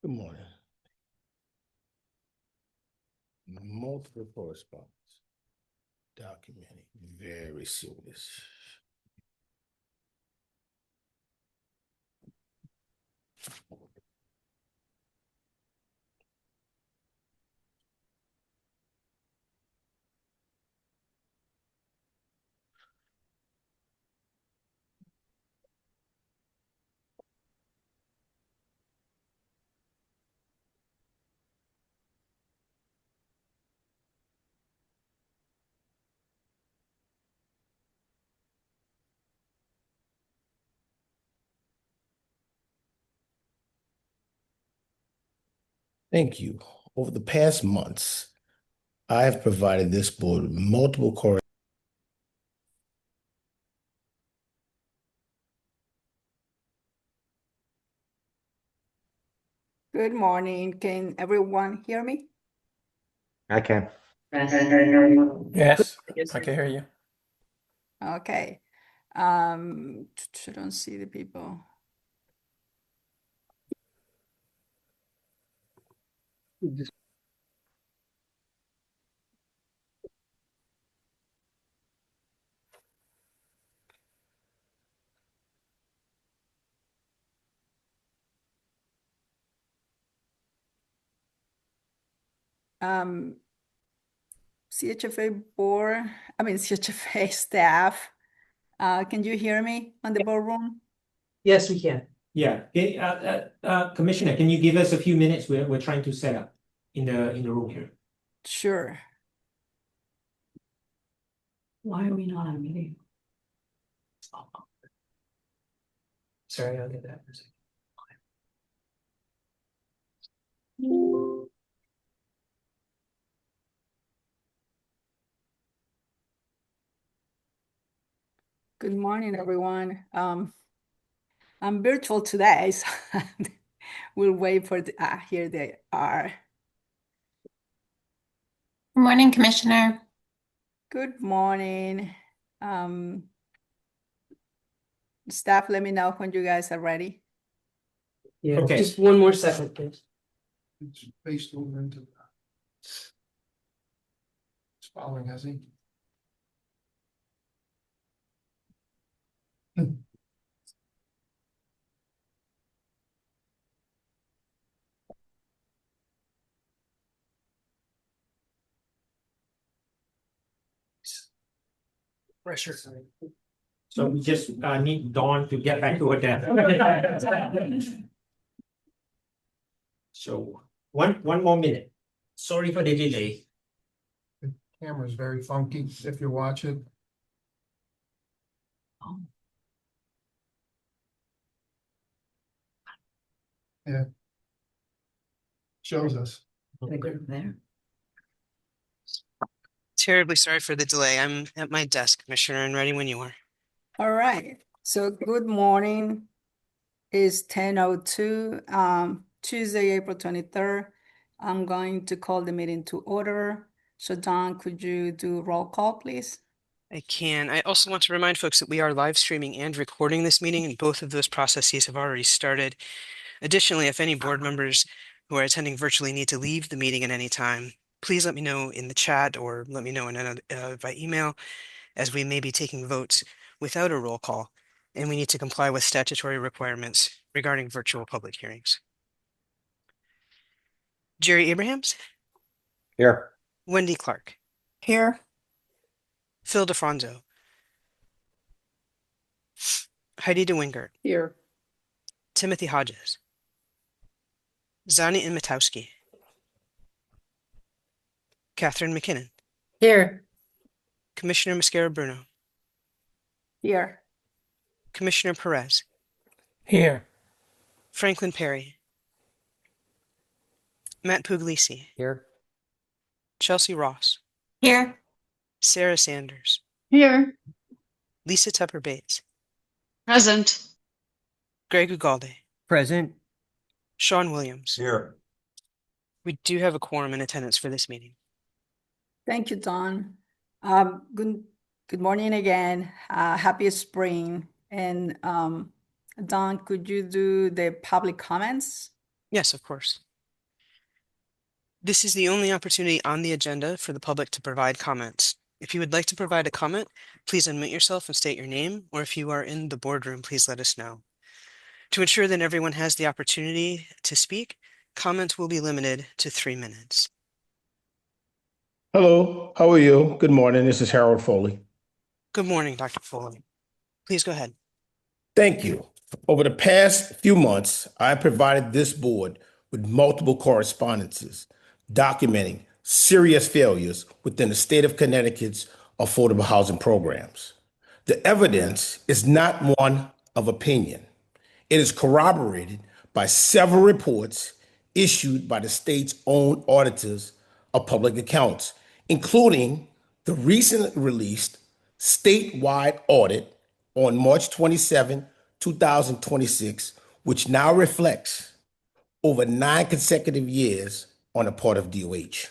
Good morning. Multiple correspondence. Documented. Very serious. Thank you. Over the past months, I have provided this board with multiple correspondence. Good morning. Can everyone hear me? I can. Yes, I can hear you. Okay. I don't see the people. CHFA board, CHFA staff. Can you hear me on the boardroom? Yes, we can. Yeah. Commissioner, can you give us a few minutes? We're trying to set up in the room here. Sure. Why are we not on a meeting? Sorry, I'll get that for a second. Good morning, everyone. I'm virtual today, so we'll wait for the, here they are. Good morning, Commissioner. Good morning. Staff, let me know when you guys are ready. Yeah, Okay. just one more second, please. It's based over into that. It's following, has he? Pressure. So we just need Dawn to get back to her desk. So one more minute. Sorry for the delay. The camera's very funky if you watch it. Yeah. Shows us. There. Terribly sorry for the delay. I'm at my desk, Commissioner, and ready when you are. All right. So good morning. It's 10:02, Tuesday, April 23rd. I'm going to call the meeting to order. So Don, could you do roll call, please? I can. I also want to remind folks that we are live streaming and recording this meeting, and both of those processes have already started. Additionally, if any board members who are attending virtually need to leave the meeting at any time, please let me know in the chat or let me know by email, as we may be taking votes without a roll call, and we need to comply with statutory requirements regarding virtual public hearings. Jerry Abrahams? Here. Wendy Clark? Here. Phil DeFranzo? Heidi DeWingert? Here. Timothy Hodges? Zani Imitowski? Catherine McKinnon? Here. Commissioner Mascara-Bruno? Here. Commissioner Perez? Here. Franklin Perry? Matt Puglisi? Here. Chelsea Ross? Here. Sarah Sanders? Here. Lisa Tupper Bates? Present. Greg Ugalde? Present. Sean Williams? Here. We do have a quorum in attendance for this meeting. Thank you, Don. Good morning again. Happy spring. And Don, could you do the public comments? Yes, of course. This is the only opportunity on the agenda for the public to provide comments. If you would like to provide a comment, please unmute yourself and state your name, or if you are in the boardroom, please let us know. To ensure that everyone has the opportunity to speak, comments will be limited to 3 minutes. Hello, how are you? Good morning. This is Harold Foley. Good morning, Dr. Foley. Please go ahead. Thank you. Over the past few months, I provided this board with multiple correspondences documenting serious failures within the state of Connecticut's affordable housing programs. The evidence is not one of opinion. It is corroborated by several reports issued by the state's own auditors of public accounts, including the recently released statewide audit on March 27, 2026, which now reflects over 9 consecutive years on the part of DOH.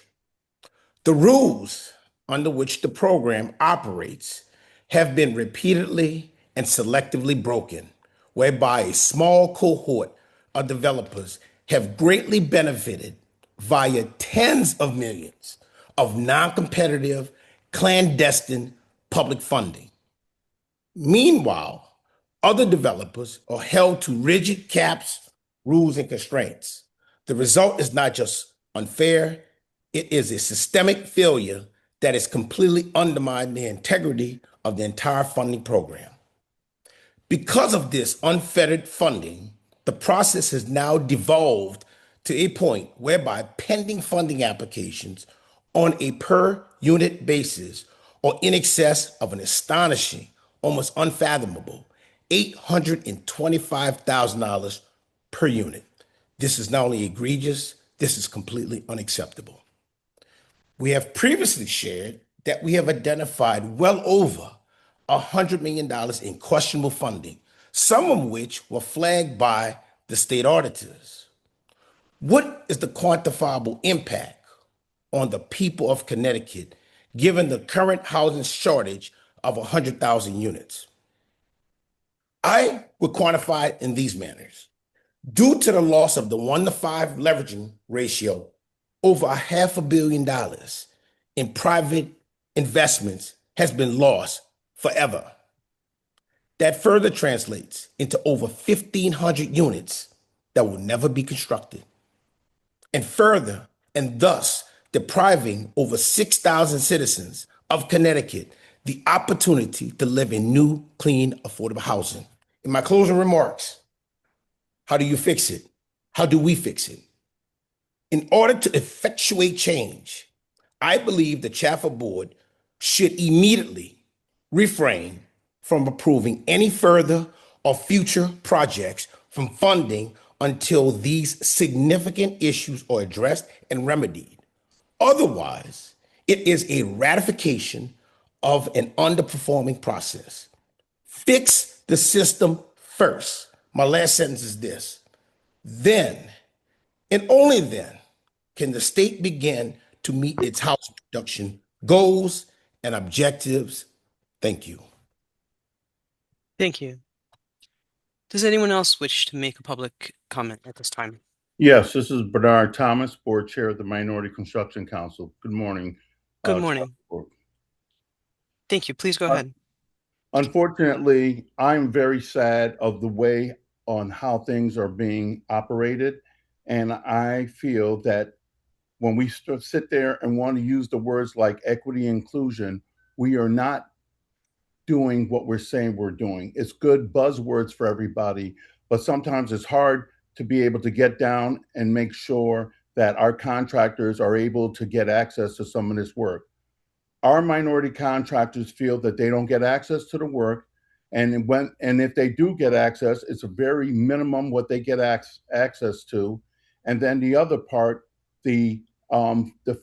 The rules under which the program operates have been repeatedly and selectively broken, whereby a small cohort of developers have greatly benefited via tens of millions of non-competitive, clandestine public funding. Meanwhile, other developers are held to rigid caps, rules, and constraints. The result is not just unfair, it is a systemic failure that has completely undermined the integrity of the entire funding program. Because of this unfettered funding, the process has now devolved to a point whereby pending funding applications on a per unit basis are in excess of an astonishing, almost unfathomable $825,000 per unit. This is not only egregious, this is completely unacceptable. We have previously shared that we have identified well over $100 million in questionable funding, some of which were flagged by the state auditors. What is the quantifiable impact on the people of Connecticut given the current housing shortage of 100,000 units? I would quantify it in these manners. Due to the loss of the 1-to-5 leveraging ratio, over $500 million in private investments has been lost forever. That further translates into over 1,500 units that will never be constructed. And further, and thus depriving over 6,000 citizens of Connecticut the opportunity to live in new, clean, affordable housing. In my closing remarks, how do you fix it? How do we fix it? In order to effectuate change, I believe the CHFA board should immediately refrain from approving any further or future projects from funding until these significant issues are addressed and remedied. Otherwise, it is a ratification of an underperforming process. Fix the system first. My last sentence is this. Then, and only then, can the state begin to meet its housing production goals and objectives. Thank you. Thank you. Does anyone else wish to make a public comment at this time? Yes, this is Bernard Thomas, Board Chair of the Minority Construction Council. Good morning. Good morning. Thank you. Please go ahead. Unfortunately, I'm very sad of the way on how things are being operated. And I feel that when we sit there and want to use the words like equity and inclusion, we are not doing what we're saying we're doing. It's good buzzwords for everybody, but sometimes it's hard to be able to get down and make sure that our contractors are able to get access to some of this work. Our minority contractors feel that they don't get access to the work, and if they do get access, it's a very minimum what they get access to. And then the other part, the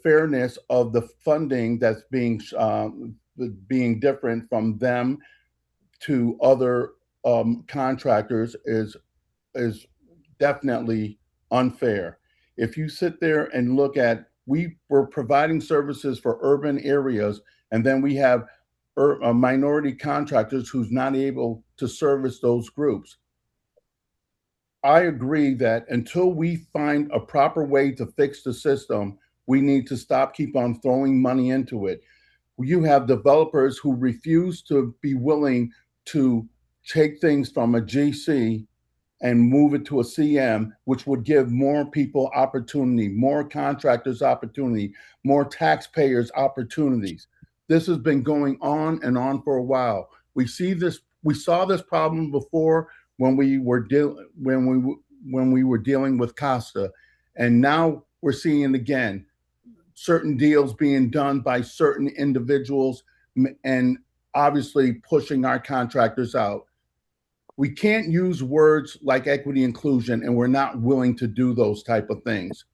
fairness of the funding that's being different from them to other contractors is definitely unfair. If you sit there and look at, we were providing services for urban areas, and then we have minority contractors who's not able to service those groups. I agree that until we find a proper way to fix the system, we need to keep on throwing money into it. You have developers who refuse to be willing to take things from a GC and move it to a CM, which would give more people opportunity, more contractors opportunity, more taxpayers opportunities. This has been going on and on for a while. We saw this problem before when we were dealing with Costa, and now we're seeing it again. Certain deals being done by certain individuals and obviously pushing our contractors out. We can't use words like equity inclusion, and we're not willing to do those type of things.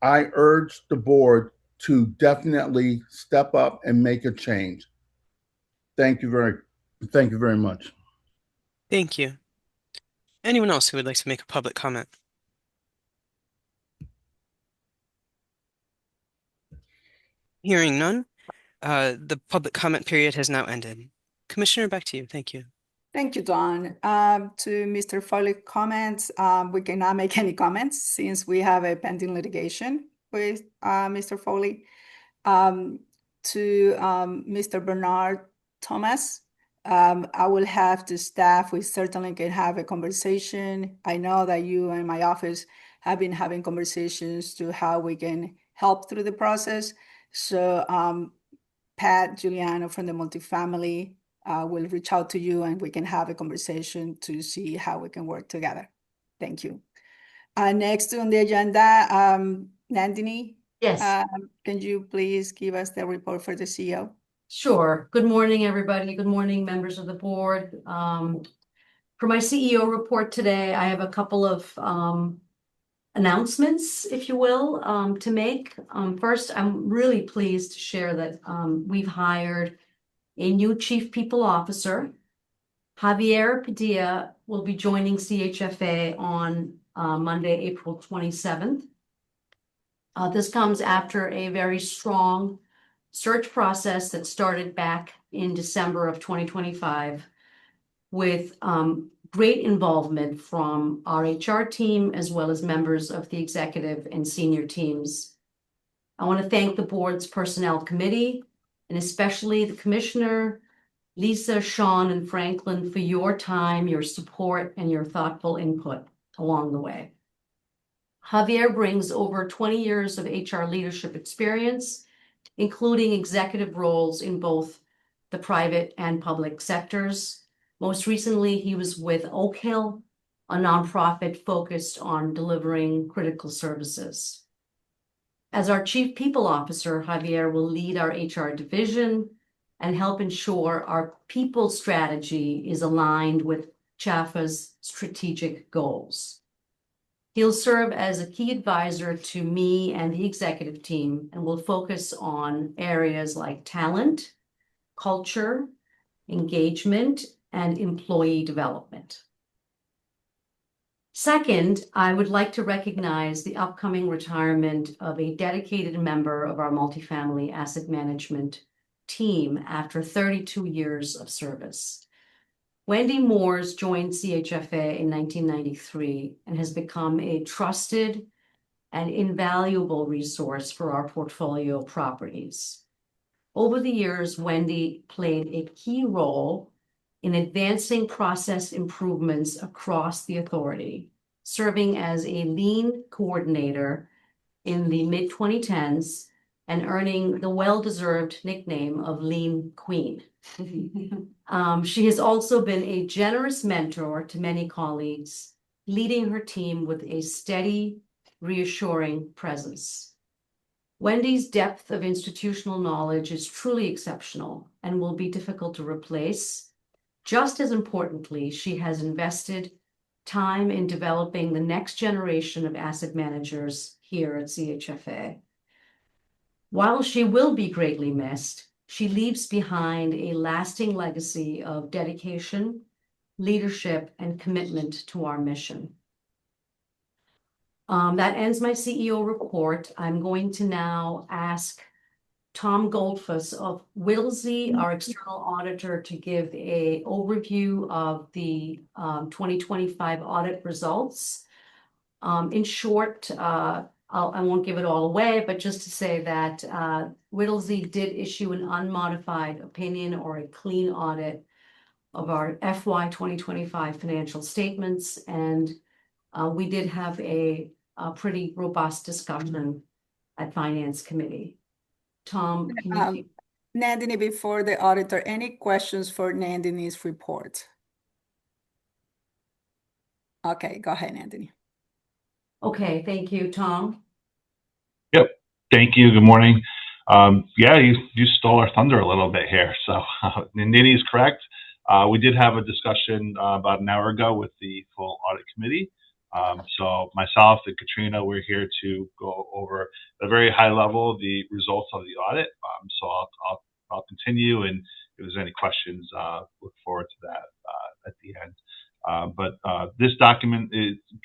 I urge the board to definitely step up and make a change. Thank you very much. Thank you. Anyone else who would like to make a public comment? Hearing none, the public comment period has now ended. Commissioner, back to you. Thank you. Thank you, Don. To Mr. Foley's comments, we cannot make any comments since we have a pending litigation with Mr. Foley. To Mr. Bernard Thomas, I will have the staff, we certainly can have a conversation. I know that you and my office have been having conversations to how we can help through the process. So Pat Giuliano from the multifamily will reach out to you and we can have a conversation to see how we can work together. Thank you. Next on the agenda, Nandini. Yes, Can you please give us the report for the CEO? sure. Good morning, everybody. Good morning, members of the board. For my CEO report today, I have a couple of announcements, if you will, to make. First, I'm really pleased to share that we've hired a new Chief People Officer. Javier Padilla will be joining CHFA on Monday, April 27th. This comes after a very strong search process that started back in December of 2025 with great involvement from our HR team as well as members of the executive and senior teams. I want to thank the board's personnel committee and especially the commissioner, Lisa, Sean, and Franklin for your time, your support, and your thoughtful input along the way. Javier brings over 20 years of HR leadership experience, including executive roles in both the private and public sectors. Most recently, he was with Oak Hill, a nonprofit focused on delivering critical services. As our Chief People Officer, Javier will lead our HR division and help ensure our people strategy is aligned with CHFA's strategic goals. He'll serve as a key advisor to me and the executive team and will focus on areas like talent, culture, engagement, and employee development. Second, I would like to recognize the upcoming retirement of a dedicated member of our multifamily asset management team after 32 years of service. Wendy Moores joined CHFA in 1993 and has become a trusted and invaluable resource for our portfolio properties. Over the years, Wendy played a key role in advancing process improvements across the authority, serving as a lean coordinator in the mid-2010s and earning the well-deserved nickname of Lean Queen. She has also been a generous mentor to many colleagues, leading her team with a steady, reassuring presence. Wendy's depth of institutional knowledge is truly exceptional and will be difficult to replace. Just as importantly, she has invested time in developing the next generation of asset managers here at CHFA. While she will be greatly missed, she leaves behind a lasting legacy of dedication, leadership, and commitment to our mission. That ends my CEO report. I'm going to now ask Tom Goldfuss of Wilsey, our external auditor, to give a overview of the 2025 audit results. In short, I won't give it all away, but just to say that Whittlesey did issue an unmodified opinion or a clean audit of our FY 2025 financial statements, and we did have a pretty robust discussion at Finance Committee. Tom, can you? Nandini, before the auditor, any questions for Nandini's report? Okay, go ahead, Nandini. Okay, thank you, Tom. Yep. Thank you. Good morning. Yeah, you stole our thunder a little bit here. So Nandini is correct. We did have a discussion about an hour ago with the full audit committee. So myself and Katrina, we're here to go over at a very high level the results of the audit. So I'll continue, and if there's any questions, look forward to that at the end. But this document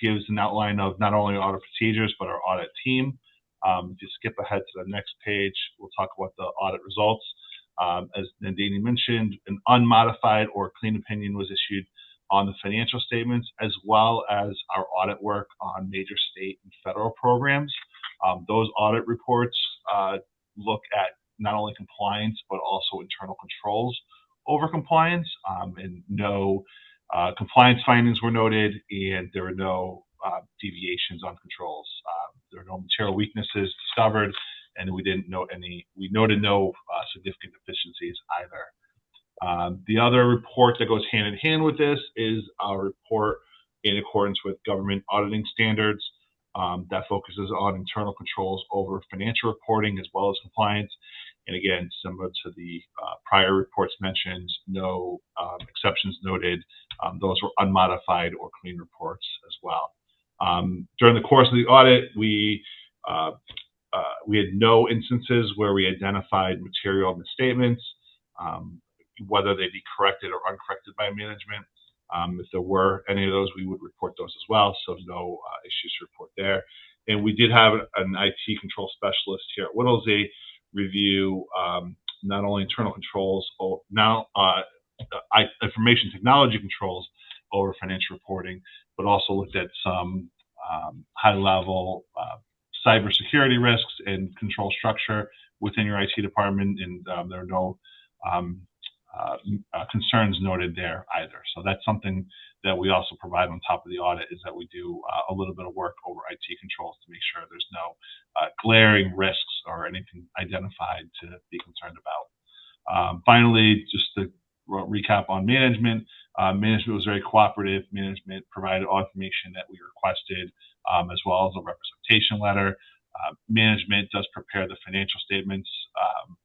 gives an outline of not only audit procedures, but our audit team. If you skip ahead to the next page, we'll talk about the audit results. As Nandini mentioned, an unmodified or clean opinion was issued on the financial statements, as well as our audit work on major state and federal programs. Those audit reports look at not only compliance, but also internal controls over compliance, and no compliance findings were noted, and there were no deviations on controls. There were no material weaknesses discovered, and we noted no significant deficiencies either. The other report that goes hand in hand with this is our report in accordance with government auditing standards that focuses on internal controls over financial reporting as well as compliance. And again, similar to the prior reports mentioned, no exceptions noted. Those were unmodified or clean reports as well. During the course of the audit, we had no instances where we identified material misstatements, whether they be corrected or uncorrected by management. If there were any of those, we would report those as well, so no issues to report there. And we did have an IT control specialist here at Whittlesey review not only internal controls, information technology controls over financial reporting, but also looked at some high-level cybersecurity risks and control structure within your IT department, and there are no concerns noted there either. So that's something that we also provide on top of the audit, is that we do a little bit of work over IT controls to make sure there's no glaring risks or anything identified to be concerned about. Finally, just to recap on management, management was very cooperative. Management provided all information that we requested, as well as a representation letter. Management does prepare the financial statements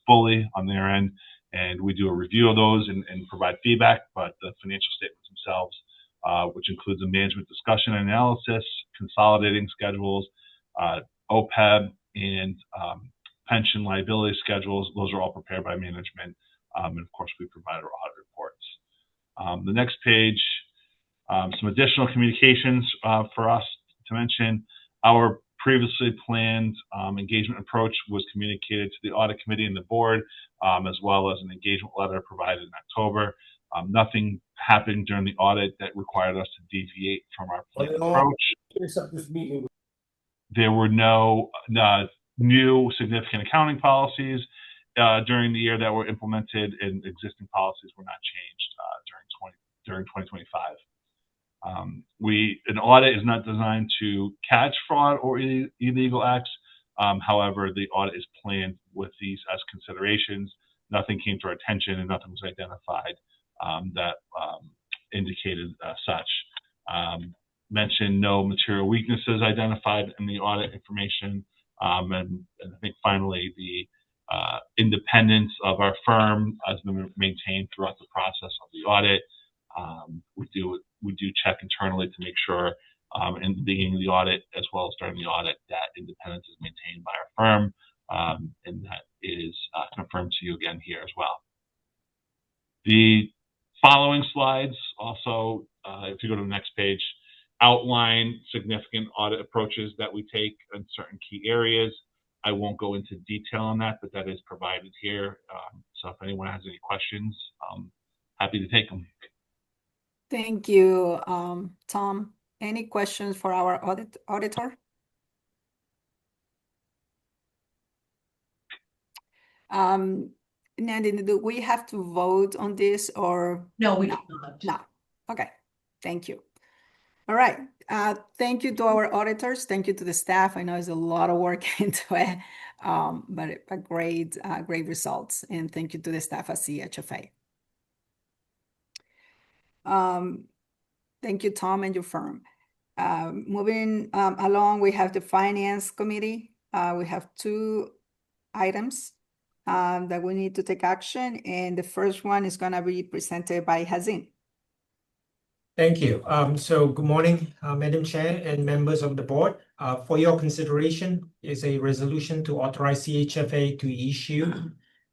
fully on their end, and we do a review of those and provide feedback. But the financial statements themselves, which includes a management discussion and analysis, consolidating schedules, OPEB, and pension liability schedules, those are all prepared by management. And of course, we provide our audit reports. The next page, some additional communications for us to mention. Our previously planned engagement approach was communicated to the audit committee and the board, as well as an engagement letter provided in October. Nothing happened during the audit that required us to deviate from our planned approach. There were no new significant accounting policies during the year that were implemented, and existing policies were not changed during 2025. An audit is not designed to catch fraud or illegal acts. However, the audit is planned with these as considerations. Nothing came to our attention, and nothing was identified that indicated such. Mentioned no material weaknesses identified in the audit information. And I think finally, the independence of our firm has been maintained throughout the process of the audit. We do check internally to make sure in the beginning of the audit, as well as during the audit, that independence is maintained by our firm, and that is confirmed to you again here as well. The following slides also, if you go to the next page, outline significant audit approaches that we take in certain key areas. I won't go into detail on that, but that is provided here. So if anyone has any questions, happy to take them. Thank you, Tom. Any questions for our auditor? Nandy, do we have to vote on this or? No, we do not. No. Okay, thank you. All right, thank you to our auditors. Thank you to the staff. I know it's a lot of work into it, but a great results. And thank you to the staff at CHFA. Thank you, Tom, and your firm. Moving along, we have the Finance Committee. We have 2 items that we need to take action, and the first one is going to be presented by Hazin. Thank you. So good morning, Madam Chair and members of the board. For your consideration is a resolution to authorize CHFA to issue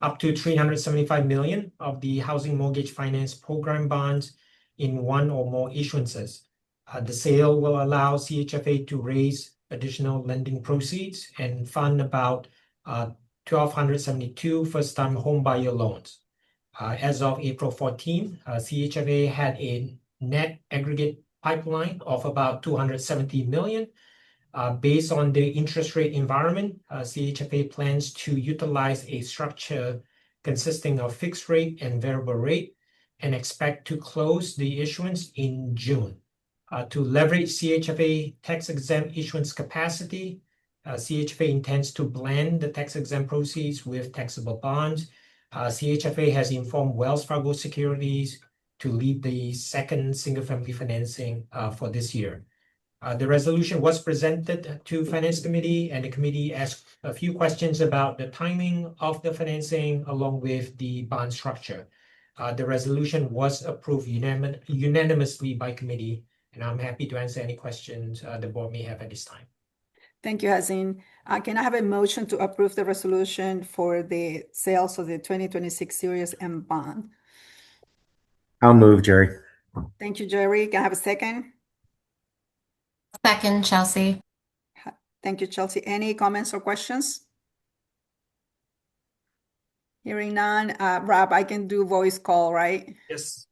up to 375 million of the Housing Mortgage Finance Program bonds in 1 or more issuances. The sale will allow CHFA to raise additional lending proceeds and fund about 1,272 first-time homebuyer loans. As of April 14, CHFA had a net aggregate pipeline of about 270 million. Based on the interest rate environment, CHFA plans to utilize a structure consisting of fixed rate and variable rate and expect to close the issuance in June. To leverage CHFA tax-exempt issuance capacity, CHFA intends to blend the tax-exempt proceeds with taxable bonds. CHFA has informed Wells Fargo Securities to lead the second single-family financing for this year. The resolution was presented to Finance Committee, and the committee asked a few questions about the timing of the financing along with the bond structure. The resolution was approved unanimously by committee, and I'm happy to answer any questions the board may have at this time. Thank you, Hazin. Can I have a motion to approve the resolution for the sales of the 2026 Series M bond? I'll move, Jerry. Thank you, Jerry. Can I have a second? Second, Chelsea. Thank you, Chelsea. Any comments or questions? Hearing none. Rob, I can do voice call, right? Yes.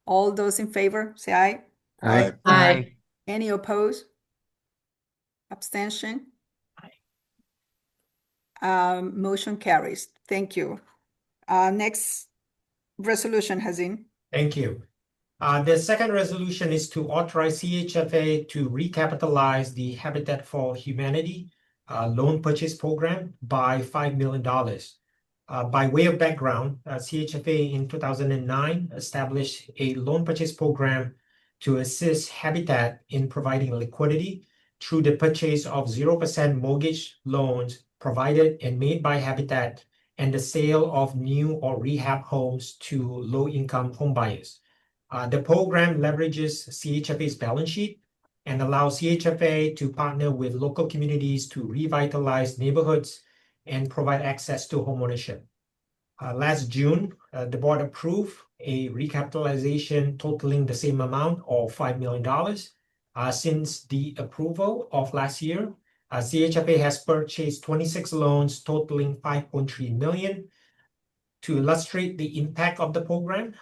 All those in favor, say aye. Aye. Aye. Any opposed? Abstention? Motion carries. Thank you. Next resolution, Hazin. Thank you. The second resolution is to authorize CHFA to recapitalize the Habitat for Humanity loan purchase program by $5 million. By way of background, CHFA in 2009 established a loan purchase program to assist Habitat in providing liquidity through the purchase of 0% mortgage loans provided and made by Habitat and the sale of new or rehab homes to low-income homebuyers. The program leverages CHFA's balance sheet and allows CHFA to partner with local communities to revitalize neighborhoods and provide access to homeownership. Last June, the board approved a recapitalization totaling the same amount of $5 million. Since the approval of last year, CHFA has purchased 26 loans totaling $5.3 million. To illustrate the impact of the program,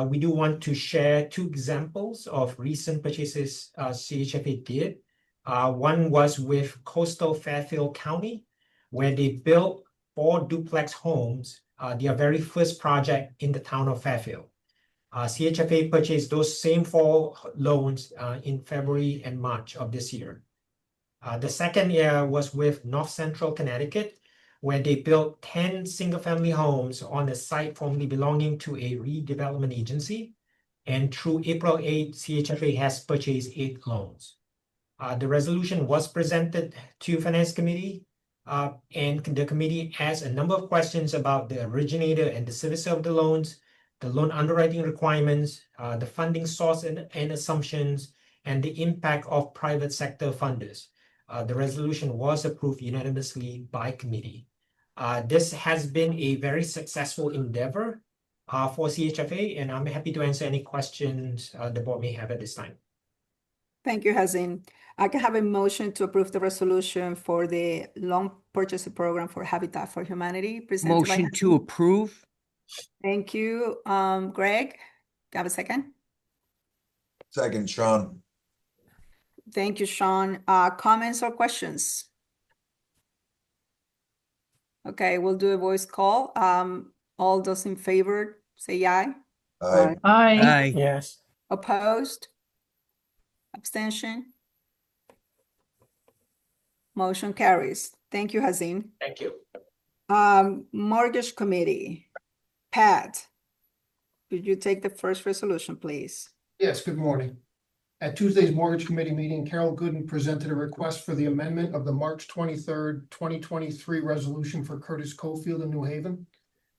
we do want to share 2 examples of recent purchases CHFA did. One was with Coastal Fairfield County, where they built 4 duplex homes, their very first project in the town of Fairfield. CHFA purchased those same 4 loans in February and March of this year. The second was with North Central Connecticut, where they built 10 single-family homes on a site formerly belonging to a redevelopment agency. And through April 8, CHFA has purchased 8 loans. The resolution was presented to Finance Committee, and the committee asked a number of questions about the originator and the servicer of the loans, the loan underwriting requirements, the funding source and assumptions, and the impact of private sector funders. The resolution was approved unanimously by committee. This has been a very successful endeavor for CHFA, and I'm happy to answer any questions the board may have at this time. Thank you, Hazin. I can have a motion to approve the resolution for the loan purchase program for Habitat for Humanity presented by Motion to Hazin. approve? Thank you, Greg. Do you have a second? Second, Sean. Thank you, Sean. Comments or questions? Okay, we'll do a voice call. All those in favor, say aye. Aye. Aye. Yes. Opposed? Abstention? Motion carries. Thank you, Hazin. Thank you. Mortgage Committee. Pat, could you take the first resolution, please? Yes, good morning. At Tuesday's Mortgage Committee meeting, Carol Gooden presented a request for the amendment of the March 23rd, 2023 resolution for Curtis Cofield in New Haven.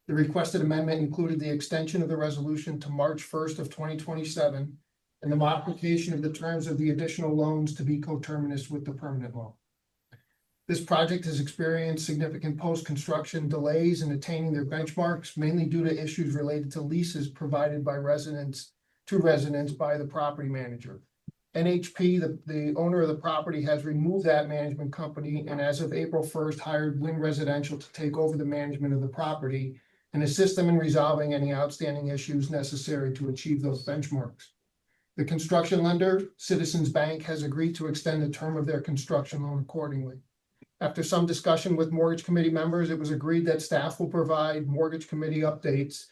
The requested amendment included the extension of the resolution to March 1st of 2027 and the modification of the terms of the additional loans to be coterminous with the permanent loan. This project has experienced significant post-construction delays in attaining their benchmarks, mainly due to issues related to leases provided by residents by the property manager. NHP, the owner of the property, has removed that management company and as of April 1st hired Wynn Residential to take over the management of the property and assist them in resolving any outstanding issues necessary to achieve those benchmarks. The construction lender, Citizens Bank, has agreed to extend the term of their construction loan accordingly. After some discussion with mortgage committee members, it was agreed that staff will provide mortgage committee updates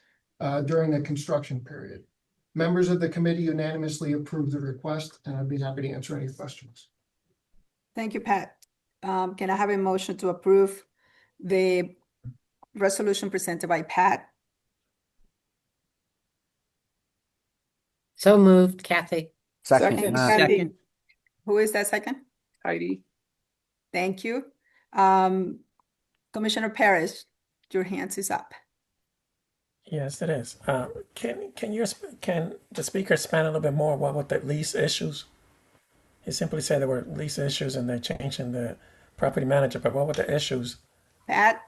during the construction period. Members of the committee unanimously approved the request, and I'd be happy to answer any questions. Thank you, Pat. Can I have a motion to approve the resolution presented by Pat? So moved, Kathy. Second, Second. Kathy. Second. Who is that second? Heidi? Thank you. Commissioner Paris, your hands is up. Yes, it is. Can the speaker expand a little bit more what the lease issues? He simply said there were lease issues and they're changing the property manager, but what were the issues? Pat?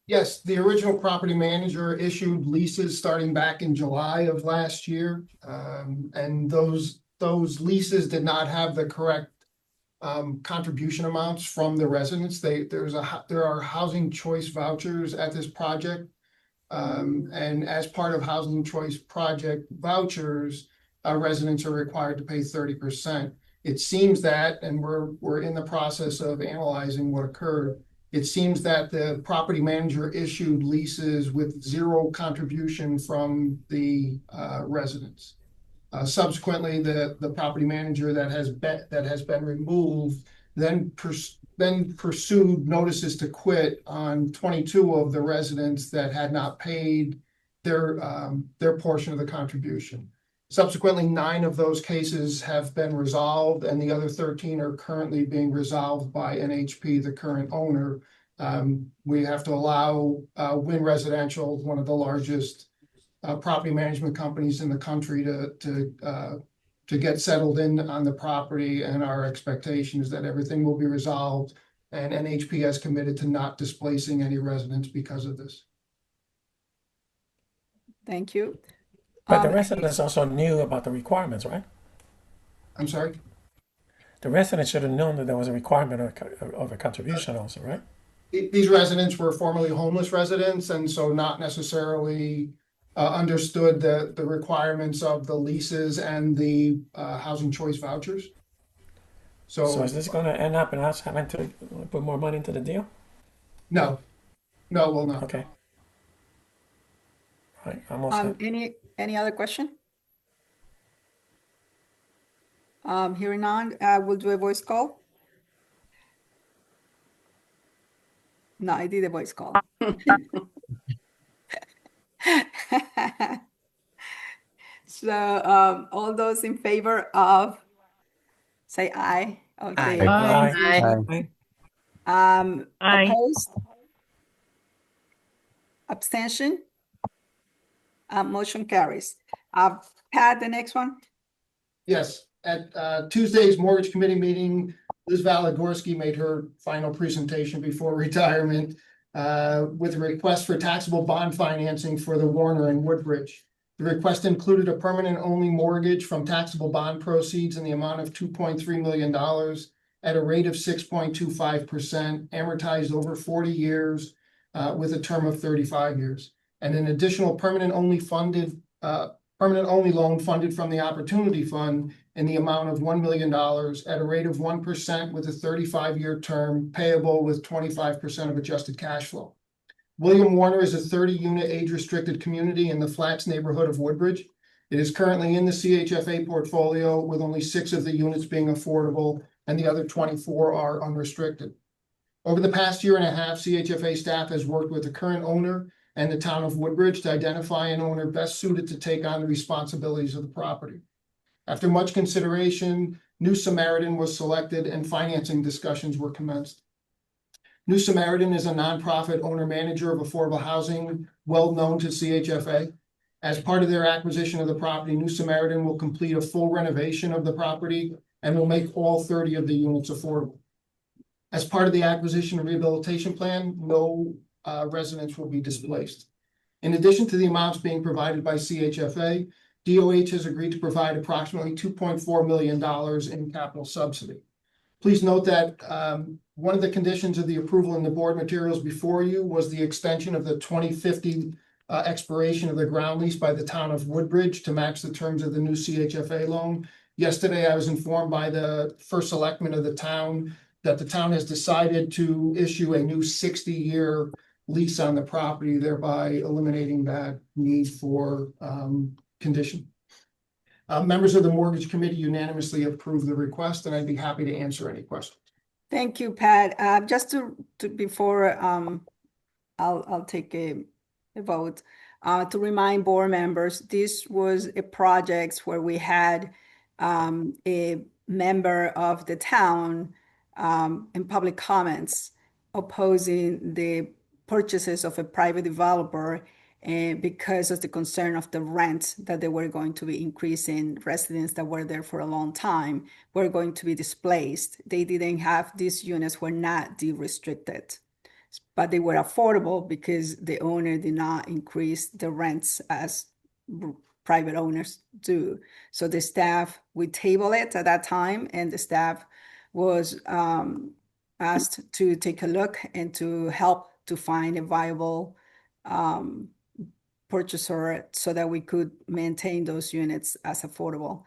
Yes, the original property manager issued leases starting back in July of last year. And those leases did not have the correct contribution amounts from the residents. There are housing choice vouchers at this project. And as part of housing choice project vouchers, residents are required to pay 30%. It seems that, and we're in the process of analyzing what occurred. It seems that the property manager issued leases with zero contribution from the residents. Subsequently, the property manager that has been removed then pursued notices to quit on 22 of the residents that had not paid their portion of the contribution. Subsequently, 9 of those cases have been resolved, and the other 13 are currently being resolved by NHP, the current owner. We have to allow Wynn Residential, one of the largest property management companies in the country, to get settled in on the property, and our expectation is that everything will be resolved, and NHP has committed to not displacing any residents because of this. Thank you. But the residents also knew about the requirements, right? I'm sorry? The residents should have known that there was a requirement of a contribution also, right? These residents were formerly homeless residents, and so not necessarily understood the requirements of the leases and the housing choice vouchers. So is this going to end up in us having to put more money into the deal? No, we'll not. Okay. All right, I'm all set. Any other question? Hearing none, we'll do a voice call. No, I did a voice call. So, all those in favor of, say aye. Okay. Aye. Aye. Opposed? Abstention? Motion carries. Pat, the next one? Yes, at Tuesday's mortgage committee meeting, Liz Valagorski made her final presentation before retirement with a request for taxable bond financing for the Warner and Woodbridge. The request included a permanent-only mortgage from taxable bond proceeds in the amount of $2.3 million at a rate of 6.25%, amortized over 40 years with a term of 35 years. And an additional permanent-only loan funded from the Opportunity Fund in the amount of $1 million at a rate of 1% with a 35-year term, payable with 25% of adjusted cash flow. William Warner is a 30-unit age-restricted community in the Flats neighborhood of Woodbridge. It is currently in the CHFA portfolio, with only 6 of the units being affordable and the other 24 are unrestricted. Over the past year and a half, CHFA staff has worked with the current owner and the town of Woodbridge to identify an owner best suited to take on the responsibilities of the property. After much consideration, New Samaritan was selected and financing discussions were commenced. New Samaritan is a nonprofit owner-manager of affordable housing, well known to CHFA. As part of their acquisition of the property, New Samaritan will complete a full renovation of the property and will make all 30 of the units affordable. As part of the acquisition and rehabilitation plan, no residents will be displaced. In addition to the amounts being provided by CHFA, DOH has agreed to provide approximately $2.4 million in capital subsidy. Please note that one of the conditions of the approval in the board materials before you was the extension of the 2050 expiration of the ground lease by the town of Woodbridge to match the terms of the new CHFA loan. Yesterday, I was informed by the first selectman of the town that the town has decided to issue a new 60-year lease on the property, thereby eliminating that need for condition. Members of the mortgage committee unanimously approved the request, and I'd be happy to answer any questions. Thank you, Pat. Just to before I'll take a vote to remind board members, this was a project where we had a member of the town in public comments opposing the purchases of a private developer, and because of the concern of the rent that they were going to be increasing, residents that were there for a long time were going to be displaced. They didn't have, these units were not de-restricted, but they were affordable because the owner did not increase the rents as private owners do. So the staff, we tabled it at that time, and the staff was asked to take a look and to help to find a viable purchaser so that we could maintain those units as affordable.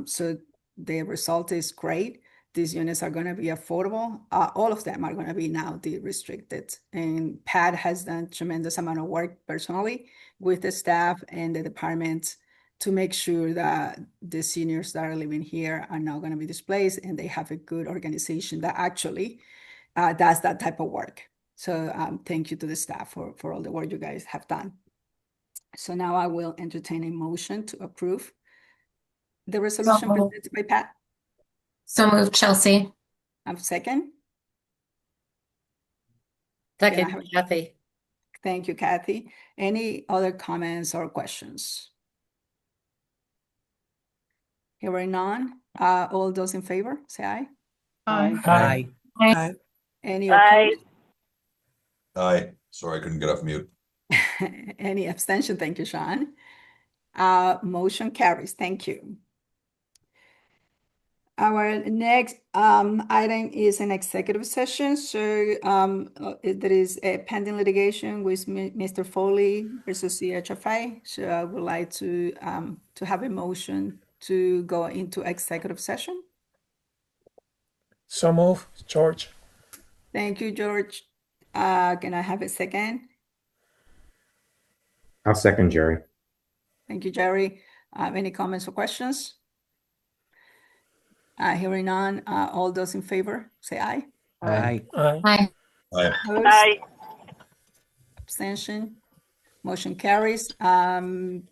So the result is great. These units are going to be affordable. All of them are going to be now de-restricted. And Pat has done a tremendous amount of work personally with the staff and the department to make sure that the seniors that are living here are not going to be displaced, and they have a good organization that actually does that type of work. So thank you to the staff for all the work you guys have done. So now I will entertain a motion to approve the resolution presented by Pat. So moved, Chelsea. I'm second. Second, Kathy. Thank you, Kathy. Any other comments or questions? Hearing none. All those in favor, say aye. Aye. Aye. Any opposed? Aye. Sorry, I couldn't get off mute. Any abstention? Thank you, Sean. Motion carries. Thank you. Our next item is an executive session. So there is a pending litigation with Mr. Foley versus CHFA. So I would like to have a motion to go into executive session. So move, George. Thank you, George. Can I have a second? I'll second Jerry. Thank you, Jerry. Any comments or questions? Hearing none. All those in favor, say aye. Aye. Aye. Aye. Aye. Opposed? Aye. Abstention. Motion carries. I'm in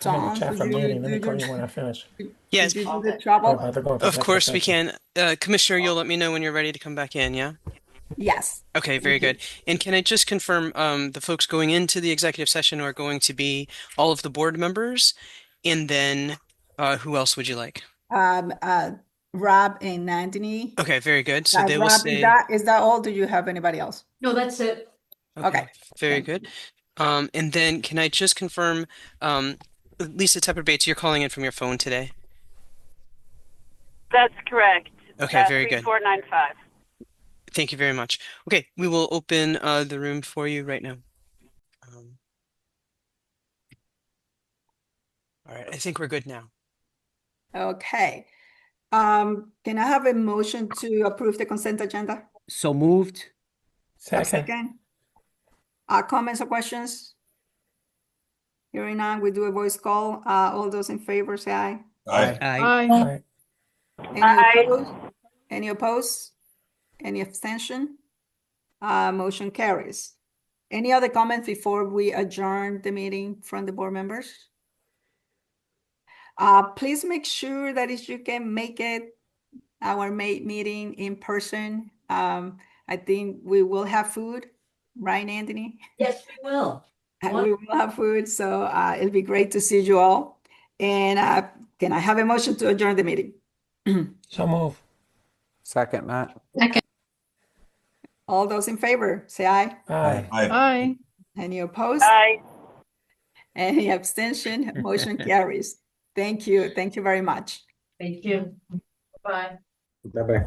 Tom, the chat did for you meeting. Let me do call your- you when I finish. Yes, did you do the We're trouble? about to go into of course we executive can. Commissioner, you'll let me know when you're ready to come back in, yeah? Yes. Okay, very Thank you. good. And can I just confirm the folks going into the executive session are going to be all of the board members? And then who else would you like? Rob and Nandini. Okay, very good. So they will Rob, say, is that all? Do you have anybody else? No, that's it. Okay. very Thank good. And then can I just confirm, Lisa Tepper Bates, you're calling in from your phone today? That's correct. Okay, very good. 3495. Thank you very much. Okay, we will open the room for you right now. All right, I think we're good now. Okay. Can I have a motion to approve the consent agenda? So moved. A Second. second. Comments or questions? Hearing none, we do a voice call. All those in favor say aye. Aye. Aye. Aye. Any opposed? Any opposed? Any abstention? Motion carries. Any other comments before we adjourn the meeting from the board members? Please make sure that if you can make it our meeting in person, I think we will have food, right, Anthony? Yes, we will. We will have food, so it'll be great to see you all. And can I have a motion to adjourn the meeting? So move. Second, Matt. Second. All those in favor, say aye. Aye. Aye. Any opposed? Aye. Any abstention? Motion carries. Thank you. Thank you very much. Thank you. Bye. Bye-bye.